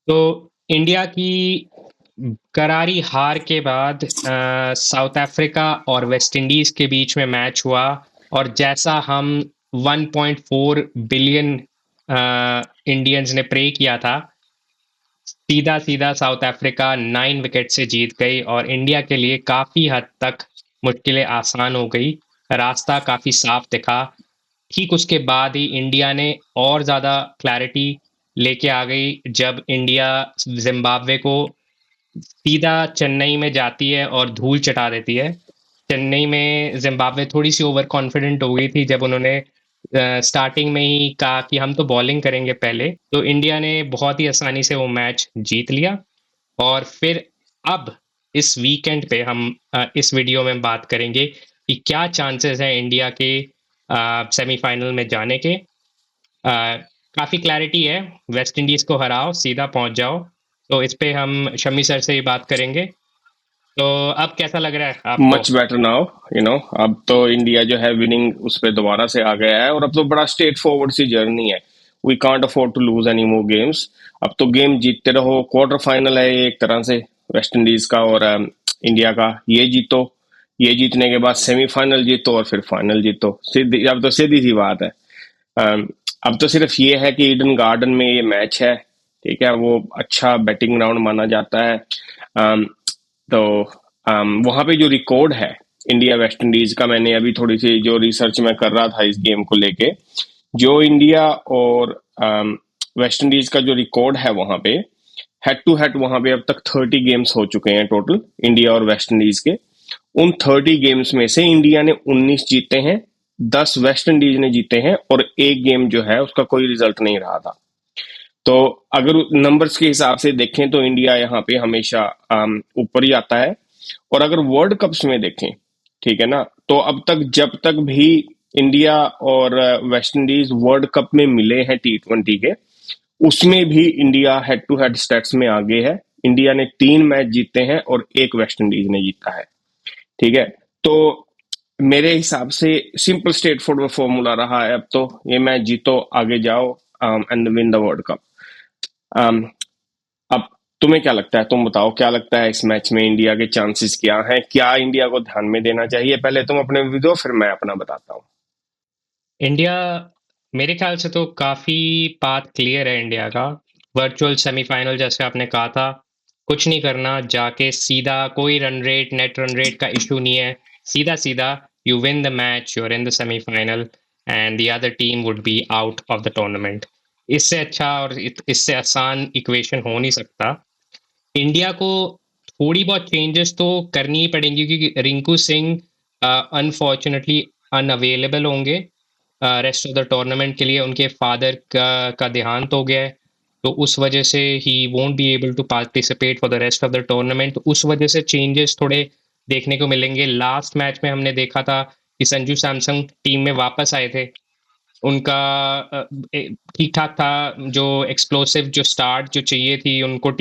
तो इंडिया की करारी हार के बाद साउथ अफ्रीका और वेस्ट इंडीज के बीच में मैच हुआ, और जैसा हम 1.4 बिलियन इंडियंस ने प्रे किया था, सीधा सीधा साउथ अफ्रीका 9 विकेट से जीत गई और इंडिया के लिए काफी हद तक मुश्किलें आसान हो गई। रास्ता काफी साफ दिखा। ठीक उसके बाद ही इंडिया ने और ज़्यादा क्लैरिटी लेके आ गई, जब इंडिया जिम्बाब्वे को सीधा चेन्नई में जाती है और धूल चटा देती है। चेन्नई में जिम्बाब्वे थोड़ी सी ओवर कॉन्फिडेंट हो गई थी, जब उन्होंने स्टार्टिंग में ही कहा कि हम तो बॉलिंग करेंगे पहले, तो इंडिया ने बहुत ही आसानी से वो मैच जीत लिया। और फिर अब इस वीकेंड पे हम इस वीडियो में बात करेंगे कि क्या चांसेस हैं इंडिया के सेमीफाइनल में जाने के। काफ़ी क्लैरिटी है, वेस्ट इंडीज़ को हराओ सीधा पहुंच जाओ। तो इस पे हम शम्मी सर से ही बात करेंगे। तो अब कैसा लग रहा है आपको? Much better now. अब तो इंडिया जो है विनिंग उस पर दोबारा से आ गया है, और अब तो बड़ा स्ट्रेट फॉरवर्ड सी जर्नी है। We can't afford to lose any more games. अब तो गेम जीतते रहो। क्वार्टर फाइनल है ये एक तरह से, वेस्ट इंडीज का और इंडिया का। ये जीतो, ये जीतने के बाद सेमीफाइनल जीतो और फिर फाइनल जीतो। सीधी, अब तो सीधी सी बात है। अम, अब तो सिर्फ ये है कि ईडन गार्डन में ये मैच है, ठीक है, वो अच्छा बैटिंग ग्राउंड माना जाता है। अम, तो वहां पे जो रिकॉर्ड है इंडिया वेस्ट इंडीज का, मैंने अभी थोड़ी सी जो रिसर्च मैं कर रहा था इस गेम को लेके, जो इंडिया और वेस्ट इंडीज का जो रिकॉर्ड है वहां पे, हेड टू हेड वहां पे अब तक 30 गेम्स हो चुके हैं टोटल इंडिया और वेस्ट इंडीज के। उन 30 गेम्स में से इंडिया ने 19 जीते हैं, 10 वेस्ट इंडीज ने जीते हैं, और एक गेम जो है उसका कोई रिजल्ट नहीं रहा था। तो अगर नंबर्स के हिसाब से देखें तो इंडिया यहाँ पे हमेशा ऊपर ही आता है। और अगर वर्ल्ड कप्स में देखें, ठीक है ना, तो अब तक जब तक भी इंडिया और वेस्ट इंडीज वर्ल्ड कप में मिले हैं T20 के, उसमें भी India head to head stats में आगे है। इंडिया ने 3 मैच जीते हैं और एक वेस्ट इंडीज ने जीता है, ठीक है। तो मेरे हिसाब से सिंपल स्ट्रेट फॉरवर्ड फॉर्मूला रहा है अब तो, ये मैच जीतो आगे जाओ and win the world cup. अब तुम्हें क्या लगता है? तुम बताओ क्या लगता है इस मैच में इंडिया के चांसेस क्या हैं? क्या इंडिया को ध्यान में देना चाहिए? पहले तुम अपने व्यू दो, फिर मैं अपना बताता हूँ। इंडिया, मेरे ख्याल से तो काफ़ी पाथ क्लियर है इंडिया का। वर्चुअल सेमीफाइनल जैसे आपने कहा था, कुछ नहीं करना, जाके सीधा कोई run rate net run rate का इशू नहीं है। सीधा सीधा you win the match, you are in the semifinal, and the other team would be out of the tournament. इससे अच्छा और इससे आसान इक्वेशन हो नहीं सकता। इंडिया को थोड़ी बहुत चेंजेस तो करनी ही पड़ेंगी, क्योंकि रिंकू सिंह अनफॉर्चुनेटली अनअवेलेबल होंगे रेस्ट ऑफ द टूर्नामेंट के लिए। उनके फादर का देहांत हो गया है, तो उस वजह से ही won't be able to participate for the rest of the tournament. तो उस वजह से चेंजेस थोड़े देखने को मिलेंगे। लास्ट मैच में हमने देखा था कि संजू सैमसन टीम में वापस आए थे। उनका ठीक ठाक था, जो एक्सप्लोसिव जो स्टार्ट जो चाहिए थी उनको,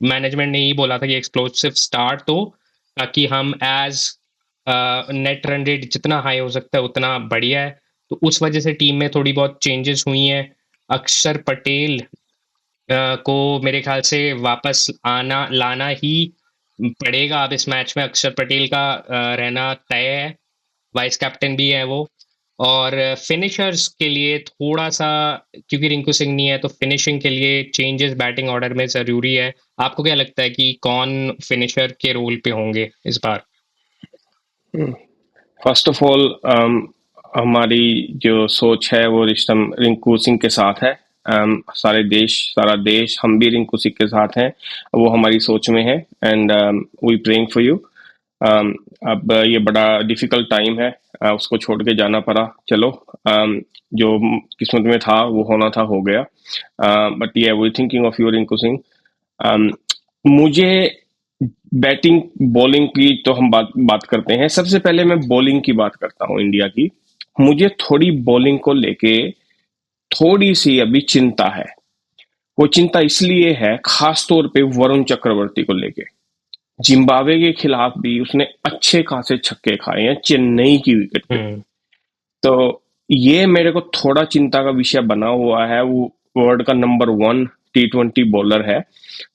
मैनेजमेंट ने ही बोला था कि एक्सप्लोसिव स्टार्ट दो, ताकि हम एज नेट रन रेट जितना हाई हो सकता है उतना बढ़िया है। तो उस वजह से टीम में थोड़ी बहुत चेंजेस हुई हैं। अक्षर पटेल को मेरे ख्याल से वापस आना लाना ही पड़ेगा अब इस मैच में। अक्षर पटेल का रहना तय है, वाइस कैप्टन भी है वो। और फिनिशर्स के लिए थोड़ा सा, क्योंकि रिंकू सिंह नहीं है, तो फिनिशिंग के लिए चेंजेस बैटिंग ऑर्डर में ज़रूरी है। आपको क्या लगता है कि कौन फिनिशर के रोल पे होंगे इस बार? फर्स्ट ऑफ ऑल, हमारी जो सोच है वो रिश्तम रिंकू सिंह के साथ है। सारा देश, हम भी रिंकू सिंह के साथ हैं। वो हमारी सोच में है, and we praying for you. अब ये बड़ा डिफिकल्ट टाइम है, उसको छोड़ के जाना पड़ा। चलो, जो किस्मत में था वो होना था, हो गया। बट ये we thinking of you Rinku Singh. um, मुझे बैटिंग बॉलिंग की तो हम बात बात करते हैं। सबसे पहले मैं बॉलिंग की बात करता हूं इंडिया की। मुझे थोड़ी बॉलिंग को लेके थोड़ी सी अभी चिंता है। वो चिंता इसलिए है, खास तौर पे वरुण चक्रवर्ती को लेके। जिम्बाब्वे के खिलाफ भी उसने अच्छे खासे छक्के खाए हैं चेन्नई की विकेट पे। हम्म। तो ये मेरे को थोड़ा चिंता का विषय बना हुआ है। वो वर्ल्ड का नंबर 1 T20 बॉलर है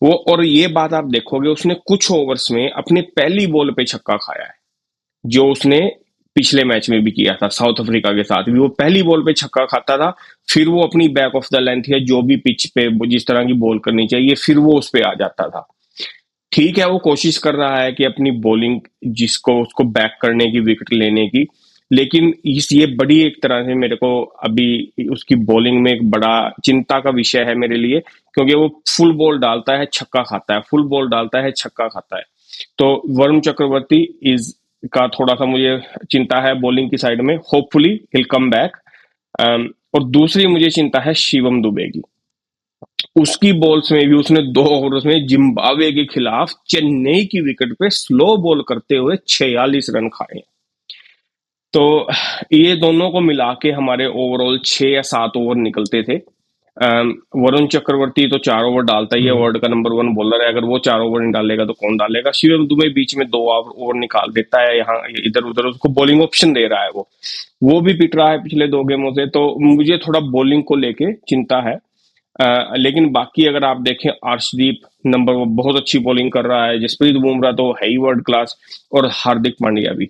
वो। और ये बात आप देखोगे, उसने कुछ ओवर्स में अपने पहली बॉल पे छक्का खाया है, जो उसने पिछले मैच में भी किया था साउथ अफ्रीका के साथ भी। वो पहली बॉल पे छक्का खाता था, फिर वो अपनी बैक ऑफ द लेंथ या जो भी पिच पे जिस तरह की बॉल करनी चाहिए, फिर वो उस पे आ जाता था। ठीक है, वो कोशिश कर रहा है कि अपनी बॉलिंग जिसको उसको बैक करने की, विकेट लेने की, लेकिन इस ये बड़ी एक तरह से मेरे को अभी उसकी बॉलिंग में एक बड़ा चिंता का विषय है मेरे लिए, क्योंकि वो फुल बॉल डालता है छक्का खाता है, फुल बॉल डालता है छक्का खाता है। तो वरुण चक्रवर्ती इज का थोड़ा सा मुझे चिंता है बॉलिंग की साइड में। होपफुली हिल कम बैक। और दूसरी मुझे चिंता है शिवम दुबे की। उसकी बॉल्स में भी उसने 2 ओवर्स में जिम्बाब्वे के खिलाफ चेन्नई की विकेट पे स्लो बॉल करते हुए 46 रन खाए। तो ये दोनों को मिला के हमारे ओवरऑल 6 या 7 ओवर निकलते थे। वरुण चक्रवर्ती तो 4 ओवर डालता ही है, वर्ल्ड का नंबर 1 बॉलर है। अगर वो 4 ओवर नहीं डालेगा तो कौन डालेगा? शिवम दुबे बीच में 2 ओवर निकाल देता है, यहाँ इधर उधर उसको बॉलिंग ऑप्शन दे रहा है। वो भी पिट रहा है पिछले 2 गेमों से। तो मुझे थोड़ा बॉलिंग को लेके चिंता है। लेकिन बाकी अगर आप देखें, अर्शदीप नंबर वो बहुत अच्छी बॉलिंग कर रहा है, जसप्रीत बुमराह तो है ही वर्ल्ड क्लास, और हार्दिक पांड्या भी।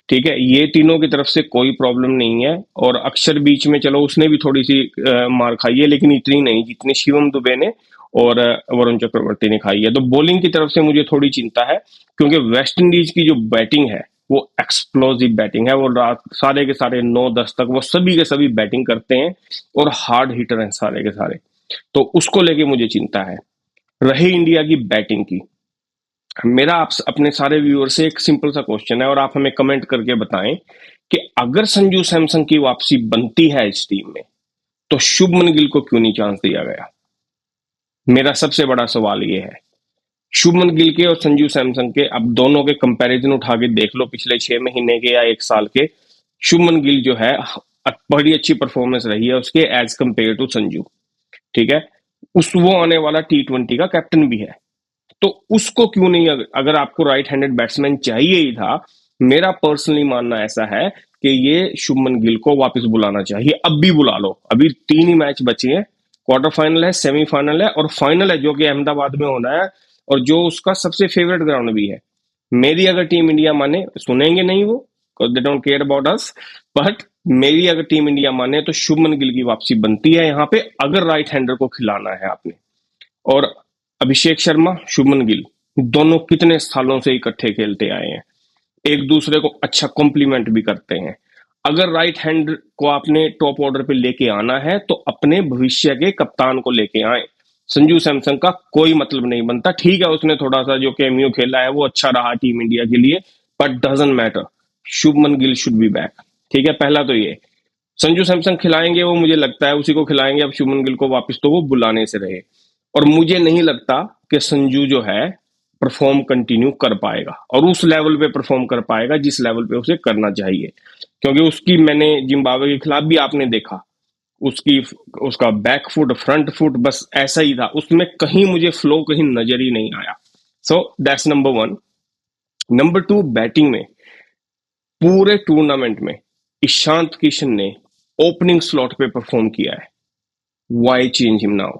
ठीक है, ये तीनों की तरफ से कोई प्रॉब्लम नहीं है। और अक्षर बीच में चलो उसने भी थोड़ी सी मार खाई है, लेकिन इतनी नहीं जितनी शिवम दुबे ने और वरुण चक्रवर्ती ने खाई है। तो बॉलिंग की तरफ से मुझे थोड़ी चिंता है, क्योंकि वेस्ट इंडीज की जो बैटिंग है वो एक्सप्लोसिव बैटिंग है। वो रात सारे के सारे 9-10 तक वो सभी के सभी बैटिंग करते हैं और हार्ड हिटर हैं सारे के सारे। तो उसको लेके मुझे चिंता है। रही इंडिया की बैटिंग की, मेरा आप अपने सारे व्यूअर से एक सिंपल सा क्वेश्चन है, और आप हमें कमेंट करके बताएं कि अगर संजू सैमसन की वापसी बनती है इस टीम में, तो शुभमन गिल को क्यों नहीं चांस दिया गया? मेरा सबसे बड़ा सवाल ये है। शुभमन गिल के और संजू सैमसन के अब दोनों के कंपैरिजन उठा के देख लो, पिछले 6 महीने के या 1 साल के। शुभमन गिल जो है बड़ी अच्छी परफॉर्मेंस रही है उसके एज कंपेयर टू संजू। ठीक है, वो आने वाला T20 का कैप्टन भी है। तो उसको क्यों नहीं, अगर आपको राइट हैंडेड बैट्समैन चाहिए ही था, मेरा पर्सनली मानना ऐसा है कि ये शुभमन गिल को वापस बुलाना चाहिए। अब भी बुला लो, अभी 3 ही मैच बचे हैं। क्वार्टर फाइनल है, सेमीफाइनल है और फाइनल है, जो कि अहमदाबाद में होना है, और जो उसका सबसे फेवरेट ग्राउंड भी है। मेरी अगर टीम इंडिया माने, सुनेंगे नहीं वो, they don't care about us, but मेरी अगर टीम इंडिया माने तो शुभमन गिल की वापसी बनती है यहाँ पे, अगर राइट हैंडर को खिलाना है आपने। और अभिषेक शर्मा, शुभमन गिल दोनों कितने सालों से इकट्ठे खेलते आए हैं, एक दूसरे को अच्छा कॉम्प्लीमेंट भी करते हैं। अगर राइट हैंड को आपने टॉप ऑर्डर पे लेके आना है तो अपने भविष्य के कप्तान को लेके आए। संजू सैमसन का कोई मतलब नहीं बनता। ठीक है, उसने थोड़ा सा जो कैमियो खेला है वो अच्छा रहा टीम इंडिया के लिए, but doesn't matter. Shubman Gill should be back. ठीक है, पहला तो ये। संजू सैमसन खिलाएंगे, वो मुझे लगता है उसी को खिलाएंगे अब शुभमन गिल को वापस, तो वो बुलाने से रहे। और मुझे नहीं लगता कि संजू जो है परफॉर्म कंटिन्यू कर पाएगा और उस लेवल पे परफॉर्म कर पाएगा जिस लेवल पे उसे करना चाहिए। क्योंकि उसकी, मैंने जिम्बाब्वे के खिलाफ भी आपने देखा, उसकी उसका बैक फुट फ्रंट फुट बस ऐसा ही था, उसमें कहीं मुझे फ्लो कहीं नजर ही नहीं आया। So that's number 1। Number 2, batting में पूरे टूर्नामेंट में ईशांत किशन ने ओपनिंग स्लॉट पे परफॉर्म किया है। Why change him now?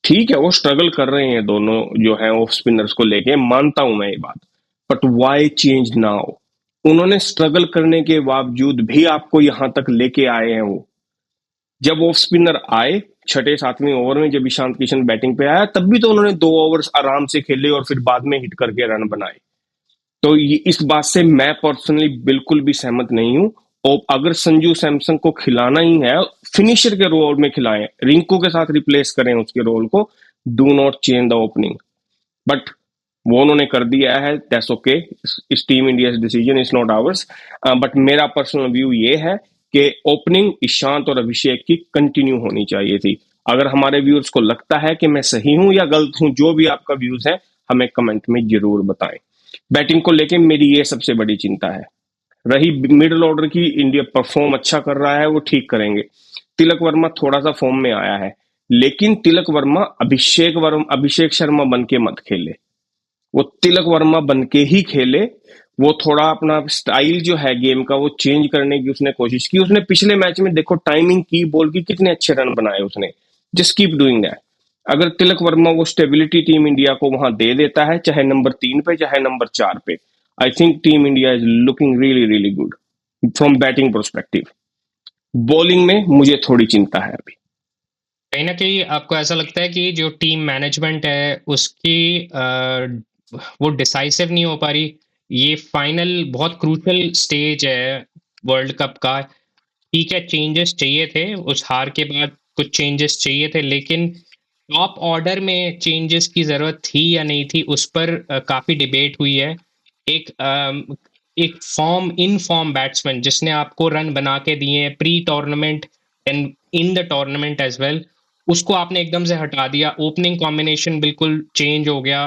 ठीक है, वो स्ट्रगल कर रहे हैं दोनों जो है ऑफ स्पिनर्स को लेके, मानता हूं मैं ये बात, बट वाई चेंज नाउ? उन्होंने स्ट्रगल करने के बावजूद भी आपको यहां तक लेके आए हैं। वो जब ऑफ स्पिनर आए 6-7वें ओवर में, जब ईशांत किशन बैटिंग पे आया, तब भी तो उन्होंने 2 ओवर्स आराम से खेले और फिर बाद में हिट करके रन बनाए। तो ये, इस बात से मैं पर्सनली बिल्कुल भी सहमत नहीं हूं। और अगर संजू सैमसन को खिलाना ही है, फिनिशर के रोल में खिलाएं, रिंकू के साथ रिप्लेस करें उसके रोल को। Do not change the opening. But वो उन्होंने कर दिया है, दैट्स ओके। इस team India decision, is not hours. But मेरा पर्सनल व्यू ये है कि ओपनिंग ईशांत और अभिषेक की कंटिन्यू होनी चाहिए थी। अगर हमारे व्यूअर्स को लगता है कि मैं सही हूं या गलत हूं, जो भी आपका व्यूज है हमें कमेंट में जरूर बताएं। बैटिंग को लेके मेरी ये सबसे बड़ी चिंता है। रही मिडिल ऑर्डर की, इंडिया परफॉर्म अच्छा कर रहा है, वो ठीक करेंगे। तिलक वर्मा थोड़ा सा फॉर्म में आया है, लेकिन तिलक वर्मा अभिषेक शर्मा बन के मत खेले, वो तिलक वर्मा बन के ही खेले। वो थोड़ा अपना स्टाइल जो है गेम का वो चेंज करने की उसने कोशिश की। उसने पिछले मैच में देखो टाइमिंग की, बॉल की, कितने अच्छे रन बनाए उसने। Just keep doing that. अगर तिलक वर्मा वो स्टेबिलिटी टीम इंडिया को वहां दे देता है, चाहे नंबर 3 पे चाहे नंबर 4 पे, I think team India is looking really really good from batting perspective. Bowling में मुझे थोड़ी चिंता है अभी। कहीं ना कहीं आपको ऐसा लगता है कि जो टीम मैनेजमेंट है उसकी वो डिसाइसिव नहीं हो पा रही? ये फाइनल बहुत क्रूशल स्टेज है वर्ल्ड कप का। ठीक है, चेंजेस चाहिए थे, उस हार के बाद कुछ चेंजेस चाहिए थे, लेकिन टॉप ऑर्डर में चेंजेस की ज़रूरत थी या नहीं थी, उस पर काफ़ी डिबेट हुई है। एक एक इन फॉर्म बैट्समैन जिसने आपको रन बना के दिए pre tournament and in the tournament as well, उसको आपने एकदम से हटा दिया। ओपनिंग कॉम्बिनेशन बिल्कुल चेंज हो गया।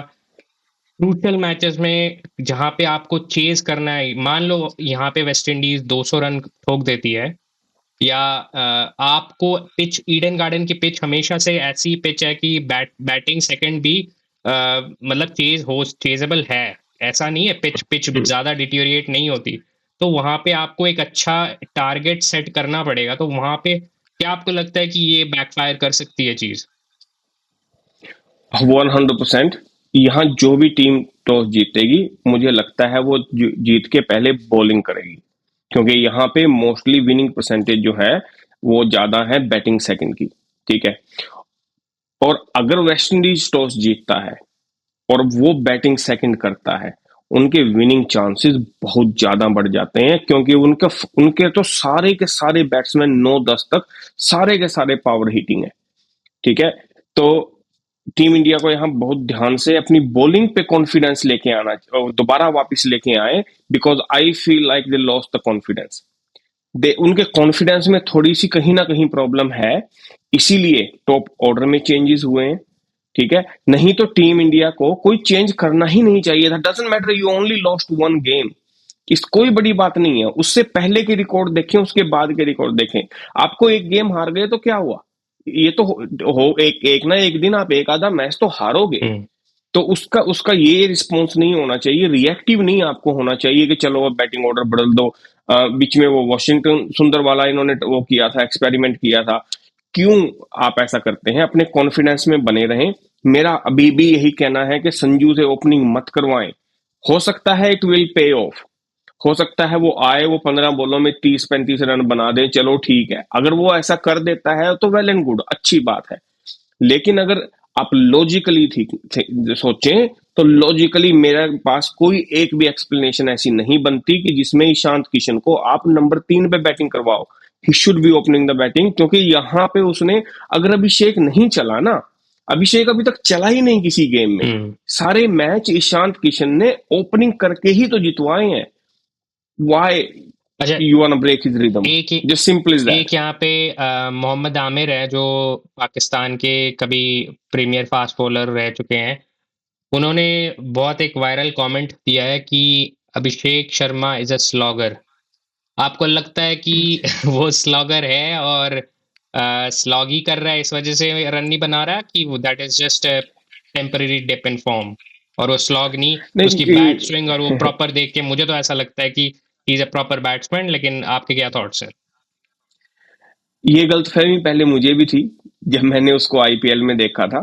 क्रूशियल मैचेस में जहां पे आपको चेज करना है, मान लो यहाँ पे वेस्ट इंडीज 200 रन ठोक देती है, या आपको पिच, ईडन गार्डन की पिच हमेशा से ऐसी पिच है कि बैटिंग सेकंड भी मतलब चेजेबल है। ऐसा नहीं है पिच पिच ज्यादा डिटीरिएट नहीं होती। तो वहां पे आपको एक अच्छा टारगेट सेट करना पड़ेगा। तो वहां पे क्या आपको लगता है कि ये बैकफायर कर सकती है चीज? 100%। यहाँ जो भी टीम टॉस जीतेगी, मुझे लगता है वो जीत के पहले बॉलिंग करेगी, क्योंकि यहाँ पे मोस्टली विनिंग परसेंटेज जो है वो ज्यादा है बैटिंग सेकंड की। ठीक है। और अगर वेस्ट इंडीज टॉस जीतता है और वो बैटिंग सेकंड करता है, उनके विनिंग चांसेस बहुत ज्यादा बढ़ जाते हैं, क्योंकि उनके उनके तो सारे के सारे बैट्समैन 9-10 तक सारे के सारे पावर हिटिंग है। ठीक है। तो टीम इंडिया को यहाँ बहुत ध्यान से अपनी बॉलिंग पे कॉन्फिडेंस लेके आना और दोबारा वापस लेके आए, because I feel like they lost the confidence. They उनके कॉन्फिडेंस में थोड़ी सी कहीं ना कहीं प्रॉब्लम है, इसीलिए टॉप ऑर्डर में चेंजेस हुए हैं। ठीक है। नहीं तो टीम इंडिया को कोई चेंज करना ही नहीं चाहिए था। Doesn't matter, you only lost one game. इस कोई बड़ी बात नहीं है। उससे पहले के रिकॉर्ड देखें, उसके बाद के रिकॉर्ड देखें। आपको एक गेम हार गए तो क्या हुआ? ये तो एक एक ना एक दिन आप एक आधा मैच तो हारोगे। हम्म। तो उसका उसका ये रिस्पॉन्स नहीं होना चाहिए, रिएक्टिव नहीं आपको होना चाहिए कि चलो अब बैटिंग ऑर्डर बदल दो। बीच में वो वॉशिंगटन सुंदर वाला इन्होंने वो किया था, एक्सपेरिमेंट किया था। क्यों आप ऐसा करते हैं? अपने कॉन्फिडेंस में बने रहें। मेरा अभी भी यही कहना है कि संजू से ओपनिंग मत करवाएं। हो सकता है इट विल पे ऑफ। हो सकता है वो आए, वो 15 बॉलों में 30-35 रन बना दे, चलो ठीक है। अगर वो ऐसा कर देता है तो वेल एंड गुड, अच्छी बात है। लेकिन अगर आप लॉजिकली सोचें, तो लॉजिकली मेरे पास कोई एक भी एक्सप्लेनेशन ऐसी नहीं बनती कि जिसमें ईशांत किशन को आप नंबर 3 पे बैटिंग करवाओ। He should be opening the batting, क्योंकि यहां पे उसने, अगर अभिषेक नहीं चला ना, अभिषेक अभी तक चला ही नहीं किसी गेम में। हम्म। सारे मैच ईशांत किशन ने ओपनिंग करके ही तो जितवाए हैं। वाई अच्छा, you want to break his rhythm? एक जस्ट सिंपल इज दैट। एक यहाँ पे मोहम्मद आमिर है जो पाकिस्तान के कभी प्रीमियर फास्ट बॉलर रह चुके हैं। उन्होंने बहुत एक वायरल कमेंट दिया है कि Abhishek Sharma is a slogger. आपको लगता है कि वो स्लॉगर है और स्लॉग ही कर रहा है, इस वजह से रन नहीं बना रहा, कि that is just temporary dip in form, और वो स्लॉग नहीं, उसकी बैट स्विंग और वो नहीं, प्रॉपर देख के मुझे तो ऐसा लगता है कि he is a proper batsman. लेकिन आपके क्या थॉट्स हैं? ये गलतफहमी पहले मुझे भी थी। जब मैंने उसको आईपीएल में देखा था,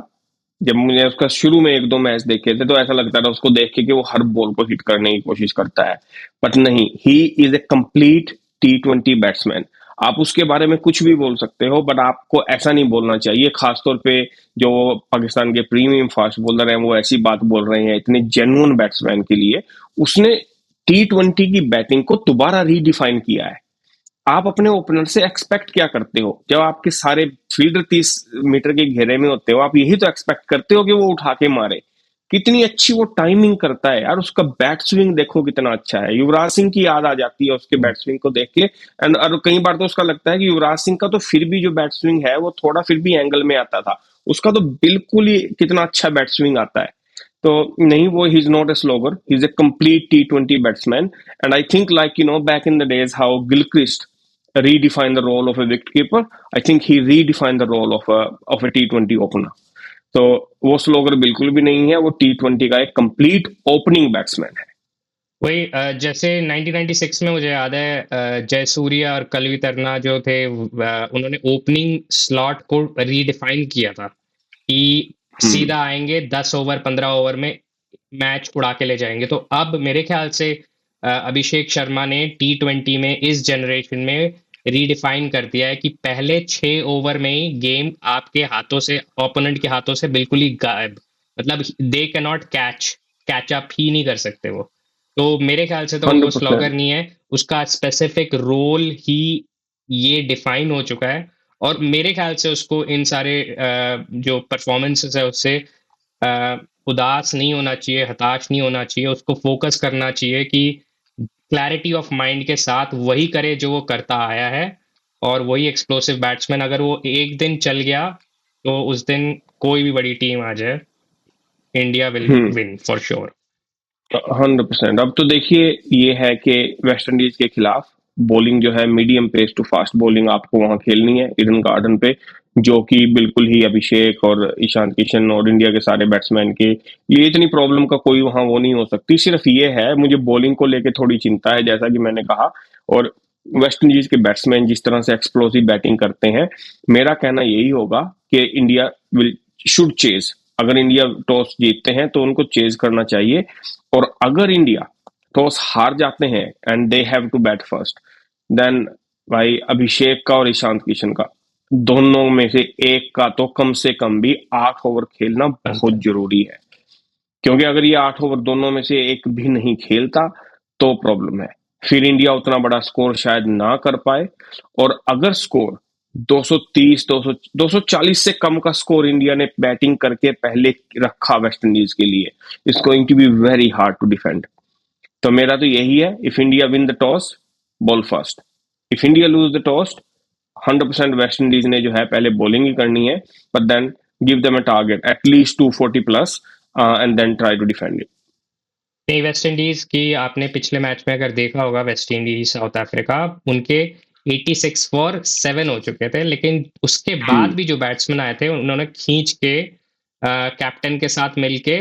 जब मुझे उसका शुरू में एक दो मैच देखे थे, तो ऐसा लगता था उसको देख के कि वो हर बॉल को हिट करने की कोशिश करता है। बट नहीं, he is a complete T20 batsman. आप उसके बारे में कुछ भी बोल सकते हो, बट आपको ऐसा नहीं बोलना चाहिए। खासतौर पे जो पाकिस्तान के प्रीमियम फास्ट बॉलर हैं, वो ऐसी बात बोल रहे हैं इतने जेन्युइन बैट्समैन के लिए। उसने T20 की बैटिंग को दोबारा रीडिफाइन किया है। आप अपने ओपनर से एक्सपेक्ट क्या करते हो? जब आपके सारे फील्डर 30 मीटर के घेरे में होते हो, आप यही तो एक्सपेक्ट करते हो कि वो उठा के मारे। कितनी अच्छी वो टाइमिंग करता है यार। उसका बैट स्विंग देखो कितना अच्छा है। युवराज सिंह की याद आ जाती है उसके बैट स्विंग को देख के। एंड और कई बार तो उसका लगता है कि युवराज सिंह का तो फिर भी जो बैट स्विंग है वो थोड़ा फिर भी एंगल में आता था। उसका तो बिल्कुल ही कितना अच्छा बैट स्विंग आता है। तो नहीं, वो he is not a slogger, he's a complete T20 batsman. And I think, like, back in the days how Gilchrist redefined the role of a wicketkeeper, I think he redefined the role of a T20 opener. तो वो स्लोगर बिल्कुल भी नहीं है। वो T20 का एक complete opening batsman है। वही जैसे 1996 में मुझे याद है जयसूर्या और कलवी तरना जो थे, उन्होंने ओपनिंग स्लॉट को रीडिफाइन किया था। कि हम्म। सीधा आएंगे 10 ओवर 15 ओवर में मैच उड़ा के ले जाएंगे। तो अब मेरे ख्याल से अभिषेक शर्मा ने T20 में इस जनरेशन में रीडिफाइन कर दिया है कि पहले 6 ओवर में ही गेम आपके हाथों से, ओपोनेंट के हाथों से बिल्कुल ही गायब, मतलब they can not catch up ही नहीं कर सकते वो। तो मेरे ख्याल से तो वो हंड्रेड स्लॉगर परसेंट नहीं है, उसका स्पेसिफिक रोल ही ये डिफाइन हो चुका है। और मेरे ख्याल से उसको इन सारे जो परफॉर्मेंसेस है उससे अ, उदास नहीं होना चाहिए, हताश नहीं होना चाहिए, उसको फोकस करना चाहिए कि क्लैरिटी ऑफ माइंड के साथ वही करे जो वो करता आया है। और वही एक्सप्लोसिव बैट्समैन अगर वो एक दिन चल गया तो उस दिन कोई भी बड़ी टीम आ जाए, India will hmm. Win for sure. 100%। अब तो देखिए, ये है कि वेस्ट इंडीज के खिलाफ बॉलिंग जो है medium pace to fast bowling आपको वहां खेलनी है ईडन गार्डन पे, जो कि बिल्कुल ही अभिषेक और ईशान किशन और इंडिया के सारे बैट्समैन के लिए इतनी प्रॉब्लम का कोई वहां वो नहीं हो सकती। सिर्फ ये है, मुझे बॉलिंग को लेके थोड़ी चिंता है, जैसा कि मैंने कहा। और वेस्ट इंडीज के बैट्समैन जिस तरह से एक्सप्लोसिव बैटिंग करते हैं, मेरा कहना यही होगा कि इंडिया विल शुड चेज। अगर इंडिया टॉस जीतते हैं तो उनको चेज करना चाहिए। और अगर इंडिया टॉस हार जाते हैं and they have to bat first, then भाई अभिषेक का और ईशांत किशन का, दोनों में से एक का तो कम से कम भी 8 ओवर खेलना बहुत जरूरी है। क्योंकि अगर ये 8 ओवर दोनों में से एक भी नहीं खेलता तो प्रॉब्लम है। फिर इंडिया उतना बड़ा स्कोर शायद ना कर पाए। और अगर स्कोर 230 200 240 से कम का स्कोर इंडिया ने बैटिंग करके पहले रखा वेस्ट इंडीज के लिए, it's going to be very hard to defend. तो मेरा तो यही है, if India win the toss, ball first. If India lose the toss, 100% West Indies ने जो है पहले बॉलिंग ही करनी है, but then give them a target at least 240 plus and then try to defend it. नहीं, वेस्ट इंडीज की आपने पिछले मैच में अगर देखा होगा, वेस्ट इंडीज साउथ अफ्रीका, उनके 86 फॉर 7 हो चुके थे, लेकिन उसके बाद हम्म। भी जो बैट्समैन आए थे उन्होंने खींच के कैप्टन के साथ मिलके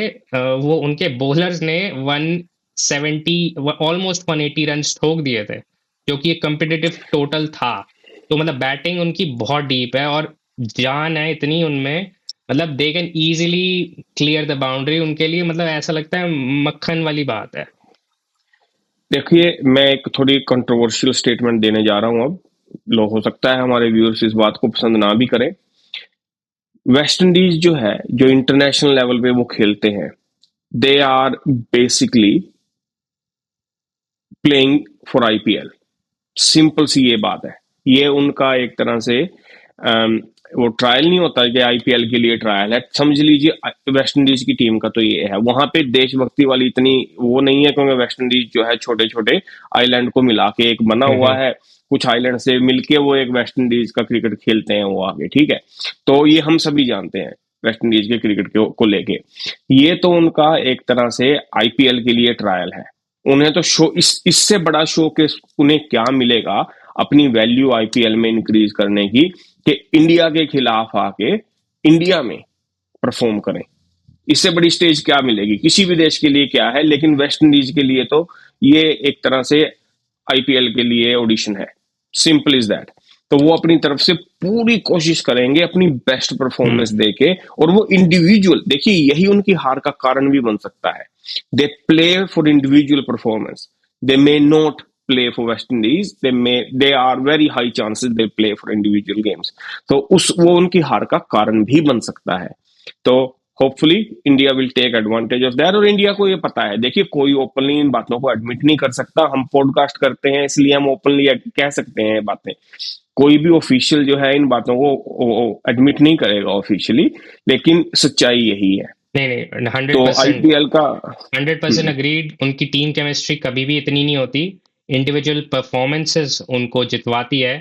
वो उनके बॉलर्स ने 170 ऑलमोस्ट 180 रन ठोक दिए थे, जो कि एक कम्पिटिटिव टोटल था। तो मतलब बैटिंग उनकी बहुत डीप है और जान है इतनी उनमें, मतलब they can easily clear the boundary. उनके लिए मतलब ऐसा लगता है मक्खन वाली बात है। देखिए, मैं एक थोड़ी कंट्रोवर्शियल स्टेटमेंट देने जा रहा हूं अब। लोग, हो सकता है हमारे व्यूअर्स इस बात को पसंद ना भी करें। वेस्ट इंडीज जो है, जो इंटरनेशनल लेवल पे वो खेलते हैं, they are basically playing for IPL. Simple सी ये बात है। ये उनका एक तरह से वो ट्रायल नहीं होता कि आईपीएल के लिए ट्रायल है, समझ लीजिए वेस्ट इंडीज की टीम का तो ये है। वहां पे देशभक्ति वाली इतनी वो नहीं है, क्योंकि वेस्ट इंडीज जो है छोटे छोटे आइलैंड को मिला के एक बना हुआ हम्म। है। कुछ आइलैंड से मिलके वो एक वेस्ट इंडीज का क्रिकेट खेलते हैं वो आगे, ठीक है। तो ये हम सभी जानते हैं वेस्ट इंडीज के क्रिकेट को लेके। ये तो उनका एक तरह से आईपीएल के लिए ट्रायल है। उन्हें तो शो इससे बड़ा शो के उन्हें क्या मिलेगा अपनी वैल्यू आईपीएल में इंक्रीज करने की, कि इंडिया के खिलाफ आके इंडिया में परफॉर्म करें। इससे बड़ी स्टेज क्या मिलेगी किसी भी देश के लिए, क्या है, लेकिन वेस्ट इंडीज के लिए तो ये एक तरह से आईपीएल के लिए ऑडिशन है। Simple is that. तो वो अपनी तरफ से पूरी कोशिश करेंगे अपनी बेस्ट परफॉर्मेंस हम्म। देके। और वो इंडिविजुअल, देखिए यही उनकी हार का कारण भी बन सकता है। They play for individual performance. They may not play for West Indies. They are very high chances they play for individual games. तो उस वो उनकी हार का कारण भी बन सकता है। तो hopefully India will take advantage of that. और इंडिया को ये पता है, देखिए कोई ओपनली इन बातों को एडमिट नहीं कर सकता। हम पॉडकास्ट करते हैं इसलिए हम ओपनली कह सकते हैं बातें। कोई भी ऑफिशियल जो है इन बातों को एडमिट नहीं करेगा ऑफिशियली, लेकिन सच्चाई यही है। नहीं नहीं, तो 100%, आईपीएल का 100% अग्रीड। उनकी टीम केमिस्ट्री कभी भी इतनी नहीं होती, इंडिविजुअल परफॉर्मेंसेस उनको जितवाती है।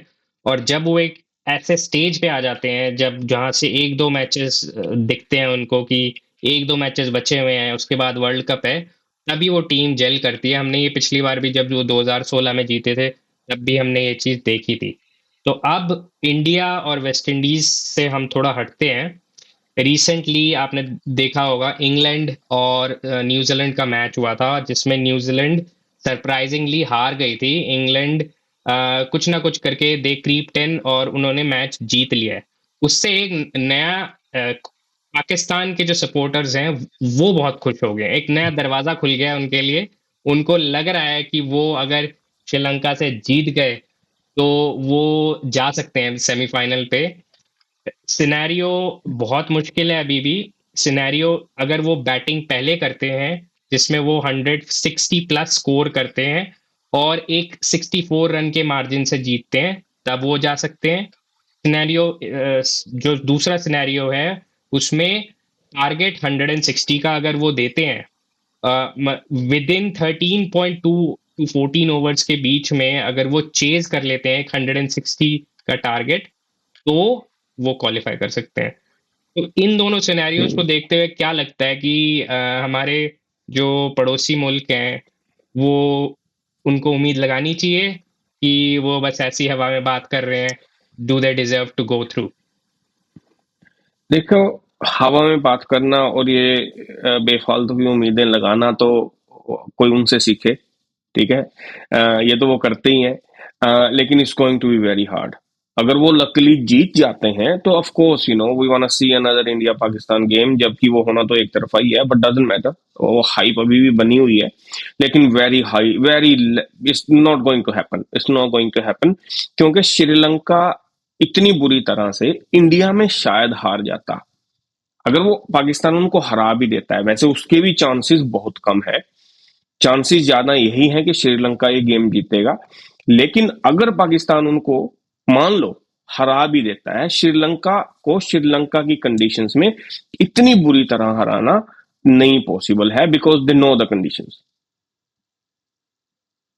और जब वो एक ऐसे स्टेज पे आ जाते हैं जब जहां से एक दो मैचेस दिखते हैं उनको कि एक दो मैचेस बचे हुए हैं, उसके बाद वर्ल्ड कप है, तभी वो टीम जेल करती है। हमने ये पिछली बार भी जब वो 2016 में जीते थे तब भी हमने ये चीज देखी थी। तो अब इंडिया और वेस्ट इंडीज से हम थोड़ा हटते हैं। रिसेंटली आपने देखा होगा इंग्लैंड और न्यूजीलैंड का मैच हुआ था जिसमें न्यूजीलैंड सरप्राइजिंगली हार गई थी। इंग्लैंड कुछ ना कुछ करके दे क्रीप 10 और उन्होंने मैच जीत लिया है। उससे एक नया पाकिस्तान के जो सपोर्टर्स हैं वो बहुत खुश हो गए, एक नया दरवाजा खुल गया उनके लिए। उनको लग रहा है कि वो अगर श्रीलंका से जीत गए तो वो जा सकते हैं सेमीफाइनल पे। सिनेरियो बहुत मुश्किल है अभी भी। सिनेरियो, अगर वो बैटिंग पहले करते हैं जिसमें वो 160 प्लस स्कोर करते हैं और एक 64 रन के मार्जिन से जीतते हैं, तब वो जा सकते हैं। सिनेरियो, जो दूसरा सिनेरियो है उसमें टारगेट 160 का अगर वो देते हैं विद इन 13.2 टू 14 ओवर्स के बीच में, अगर वो चेज कर लेते हैं 160 का टारगेट, तो वो क्वालिफाई कर सकते हैं। तो इन दोनों सिनेरियोज को देखते हुए क्या लगता है कि हमारे जो पड़ोसी मुल्क हैं वो, उनको उम्मीद लगानी चाहिए कि वो बस ऐसी हवा में बात कर रहे हैं? Do they deserve to go through? देखो, हवा में बात करना और ये बेफालतू की उम्मीदें लगाना तो कोई उनसे सीखे, ठीक है। ये तो वो करते ही हैं, लेकिन it's going to be very hard. अगर वो लकीली जीत जाते हैं तो of course we want to see another India Pakistan game, जबकि वो होना तो एक तरफा ही है, बट डजंट मैटर। वो हाइप अभी भी बनी हुई है, लेकिन very high, very, it's not going to happen, it's not going to happen. क्योंकि श्रीलंका इतनी बुरी तरह से इंडिया में शायद हार जाता। अगर वो पाकिस्तान उनको हरा भी देता है, वैसे उसके भी चांसेस बहुत कम है। चांसेस ज्यादा यही है कि श्रीलंका ये गेम जीतेगा। लेकिन अगर पाकिस्तान उनको, मान लो, हरा भी देता है, श्रीलंका को श्रीलंका की कंडीशंस में इतनी बुरी तरह हराना नहीं पॉसिबल है, because they know the conditions.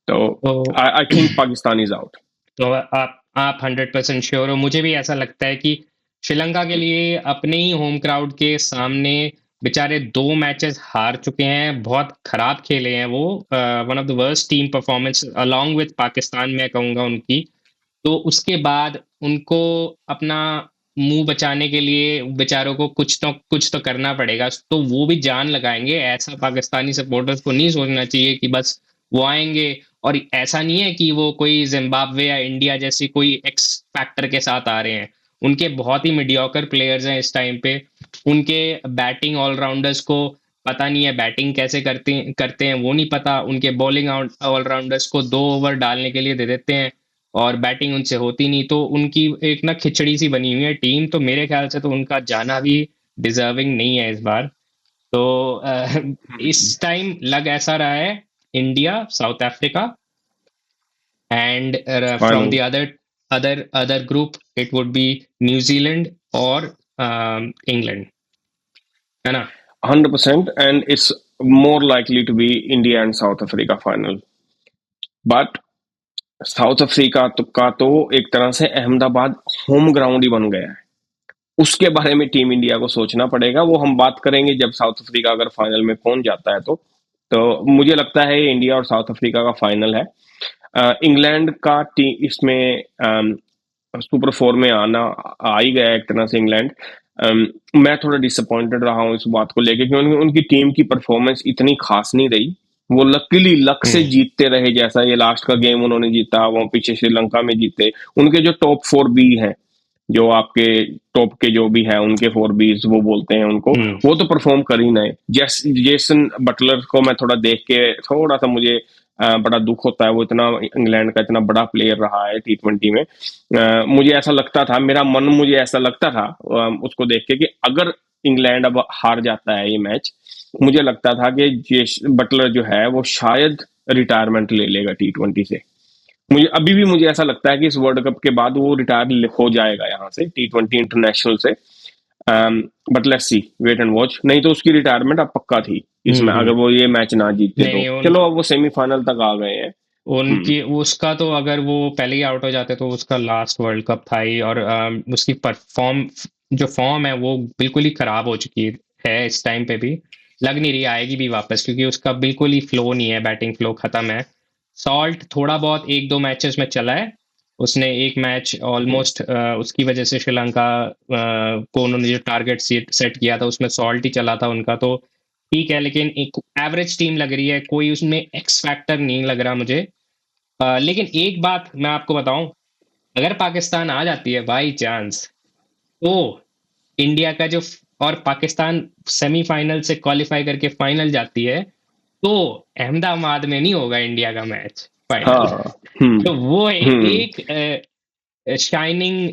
तो तो I think Pakistan is out. तो आप 100% श्योर हो? मुझे भी ऐसा लगता है कि श्रीलंका के लिए अपने ही होम क्राउड के सामने बेचारे दो मैचेस हार चुके हैं, बहुत खराब खेले हैं वो। One of the worst team performance along with Pakistan, मैं कहूँगा उनकी। तो उसके बाद उनको अपना मुंह बचाने के लिए बेचारों को कुछ तो करना पड़ेगा, तो वो भी जान लगाएंगे। ऐसा पाकिस्तानी सपोर्टर्स को नहीं सोचना चाहिए कि बस वो आएंगे। और ऐसा नहीं है कि वो कोई जिम्बाब्वे या इंडिया जैसी कोई एक्स फैक्टर के साथ आ रहे हैं। उनके बहुत ही मीडियोकर प्लेयर्स हैं इस टाइम पे। उनके बैटिंग ऑलराउंडर्स को पता नहीं है बैटिंग कैसे करते करते हैं, वो नहीं पता। उनके बॉलिंग ऑलराउंडर्स को 2 ओवर डालने के लिए दे देते हैं और बैटिंग उनसे होती नहीं, तो उनकी एक ना खिचड़ी सी बनी हुई है टीम। तो मेरे ख्याल से तो उनका जाना भी डिजर्विंग नहीं है इस बार। तो इस टाइम लग ऐसा रहा है India, south Africa and from the final other group it would be New Zealand और इंग्लैंड, है ना? 100%, and it's more likely to be India and South Africa final. But south Africa का तो एक तरह से अहमदाबाद होम ग्राउंड ही बन गया है। उसके बारे में टीम इंडिया को सोचना पड़ेगा, वो हम बात करेंगे जब साउथ अफ्रीका अगर फाइनल में पहुंच जाता है तो मुझे लगता है इंडिया और साउथ अफ्रीका का फाइनल है। इंग्लैंड का टीम इसमें सुपर फोर में आना आ ही गया एक तरह से इंग्लैंड। मैं थोड़ा डिसअपॉइंटेड रहा हूँ इस बात को लेके, क्योंकि उनकी टीम की परफॉर्मेंस इतनी खास नहीं रही। वो लकीली लक से हम्म। जीतते रहे, जैसा ये लास्ट का गेम उन्होंने जीता, वो पीछे श्रीलंका में जीते। उनके जो टॉप फोर बी हैं, जो आपके टॉप के जो भी है उनके फोर बीज वो बोलते हैं उनको, हम्म। वो तो परफॉर्म कर ही नहीं। जेसन बटलर को मैं थोड़ा देख के थोड़ा सा मुझे बड़ा दुख होता है। वो इतना इंग्लैंड का इतना बड़ा प्लेयर रहा है T20 में। मुझे ऐसा लगता था, मेरा मन मुझे ऐसा लगता था उसको देख के कि अगर इंग्लैंड अब हार जाता है ये मैच, मुझे लगता था कि जेस बटलर जो है वो शायद रिटायरमेंट ले लेगा T20 से। मुझे अभी भी मुझे ऐसा लगता है कि इस वर्ल्ड कप के बाद वो रिटायर हो जाएगा यहाँ से, T20 इंटरनेशनल से। But let's see, wait and watch. नहीं तो उसकी रिटायरमेंट अब पक्का थी इसमें, अगर हम्म। वो ये मैच ना जीतते नहीं तो। नहीं, चलो, अब वो सेमीफाइनल तक आ गए हैं। हम्म। उनकी उसका तो अगर वो पहले ही आउट हो जाते तो उसका लास्ट वर्ल्ड कप था ही। और उसकी परफॉर्म जो फॉर्म है वो बिल्कुल ही खराब हो चुकी है इस टाइम पे भी। लग नहीं रही आएगी भी वापस, क्योंकि उसका बिल्कुल ही फ्लो नहीं है, बैटिंग फ्लो खत्म है। सॉल्ट थोड़ा बहुत एक दो मैचेस में चला है। उसने एक मैच ऑलमोस्ट, उसकी वजह से श्रीलंका को उन्होंने जो टारगेट सेट किया था उसमें सॉल्ट ही चला था उनका, तो ठीक है। लेकिन एक एवरेज टीम लग रही है, कोई उसमें एक्स फैक्टर नहीं लग रहा मुझे। लेकिन एक बात मैं आपको बताऊं, अगर पाकिस्तान आ जाती है बाई चांस, तो इंडिया का जो और पाकिस्तान सेमीफाइनल से क्वालिफाई करके फाइनल जाती है, तो अहमदाबाद में नहीं होगा इंडिया का मैच फाइनल। हाँ। हम्म। तो वो हम्म। एक शाइनिंग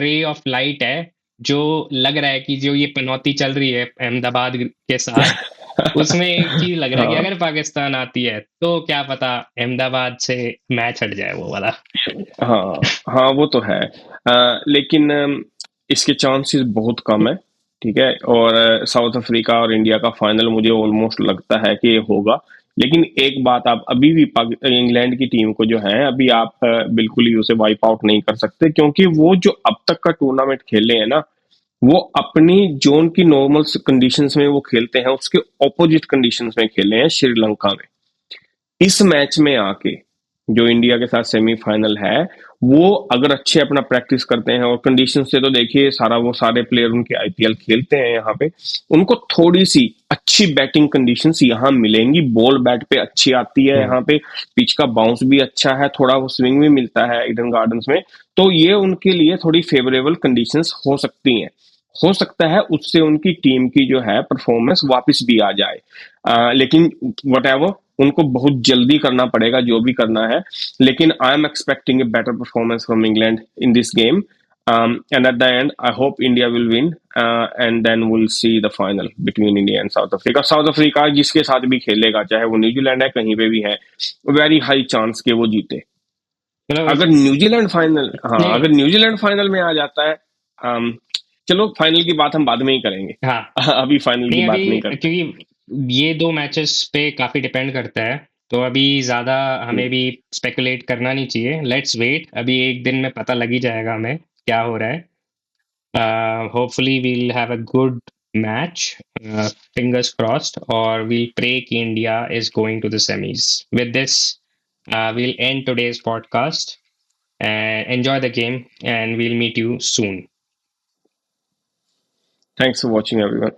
रे ऑफ लाइट है, जो लग रहा है कि जो ये पनौती चल रही है अहमदाबाद के साथ, उसमें एक चीज लग रहा है कि हाँ अगर पाकिस्तान आती है तो क्या पता अहमदाबाद से मैच हट जाए वो वाला। हाँ हाँ, वो तो है। लेकिन इसके चांसेस बहुत कम है। ठीक है। और साउथ अफ्रीका और इंडिया का फाइनल मुझे ऑलमोस्ट लगता है कि ये होगा। लेकिन एक बात, आप अभी भी इंग्लैंड की टीम को जो है, अभी आप बिल्कुल ही उसे वाइप आउट नहीं कर सकते, क्योंकि वो जो अब तक का टूर्नामेंट खेले हैं ना, वो अपनी जोन की नॉर्मल कंडीशंस में वो खेलते हैं, उसके ऑपोजिट कंडीशंस में खेले हैं श्रीलंका में। इस मैच में आके जो इंडिया के साथ सेमीफाइनल है, वो अगर अच्छे अपना प्रैक्टिस करते हैं, और कंडीशन से तो देखिए सारा, वो सारे प्लेयर उनके आईपीएल खेलते हैं यहाँ पे, उनको थोड़ी सी अच्छी बैटिंग कंडीशंस यहाँ मिलेंगी, बॉल बैट पे अच्छी आती है हम्म। यहाँ पे, पिच का बाउंस भी अच्छा है, थोड़ा वो स्विंग भी मिलता है ईडन गार्डन्स में। तो ये उनके लिए थोड़ी फेवरेबल कंडीशंस हो सकती हैं। हो सकता है उससे उनकी टीम की जो है परफॉर्मेंस वापस भी आ जाए। लेकिन वट उनको बहुत जल्दी करना पड़ेगा जो भी करना है। लेकिन I am expecting a better performance from England in this game. And at the end I hope India will win, and then will see the final between India and South Africa. South Africa जिसके साथ भी खेलेगा, चाहे वो New Zealand है, कहीं पे भी है, वेरी हाई चांस के वो जीते। मतलब अगर न्यूजीलैंड फाइनल, हाँ, नहीं। अगर न्यूजीलैंड फाइनल में आ जाता है, um, चलो फाइनल की बात हम बाद में ही करेंगे। हाँ, अभी फाइनल की नहीं बात नहीं अभी करते। क्योंकि ये दो मैचेस पे काफी डिपेंड करता है, तो अभी ज्यादा हमें भी स्पेकुलेट करना नहीं चाहिए। लेट्स वेट, अभी एक दिन में पता लग ही जाएगा हमें क्या हो रहा है। Hopefully we'll have a good match. Fingers crossed, or we'll pray कि India is going to the semis. With this, we'll end today's podcast. Enjoy the game, and we'll meet you soon. Thanks for watching, everyone.